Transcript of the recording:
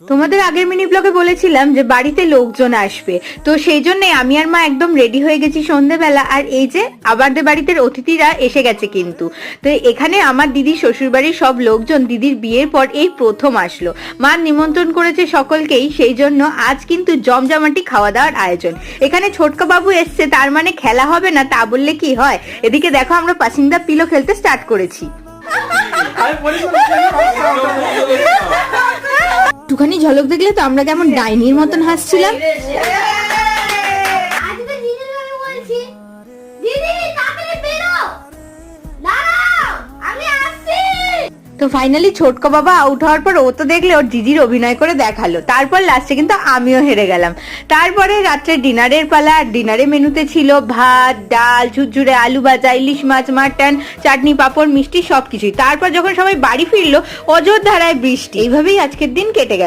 তোমাদের আগের মিনি ব্লগে বলেছিলাম যে বাড়িতে লোকজন আসবে, তো সেই জন্যই আমি আর মা একদম রেডি হয়ে গেছি সন্ধ্যেবেলা। আর এই যে আবারদের বাড়িতে অতিথিরা এসে গেছে কিন্তু। তো এখানে আমার দিদির শ্বশুর বাড়ির সব লোকজন দিদির বিয়ের পর এই প্রথম আসলো। মা নিমন্ত্রণ করেছে সকলকেই, সেই জন্য আজ কিন্তু জমজমাটি খাওয়া দাওয়ার আয়োজন। এখানে ছোটকা বাবু এসছে, তার মানে খেলা হবে না তা বললে কি হয়। এদিকে দেখো আমরা পাসিং দা পিলো খেলতে স্টার্ট করেছি। একটুখানি ঝলক দেখলে তো আমরা কেমন ডাইনির মতন হাসছিলাম। তো ফাইনালি ছোটকা বাবা আউট হওয়ার পর ও তো দেখলে ওর দিদির অভিনয় করে দেখালো, তারপর লাস্টে কিন্তু আমিও হেরে গেলাম। তারপরে রাত্রে ডিনারের পালা। আর ডিনারে মেনুতে ছিল ভাত, ডাল, ঝুরঝুরে আলু ভাজা, ইলিশ মাছ, মাটন, চাটনি, পাঁপড়, মিষ্টি সবকিছুই। তারপর যখন সবাই বাড়ি ফিরলো অযোধ্যারায় বৃষ্টি। এইভাবেই আজকের দিন কেটে গেল।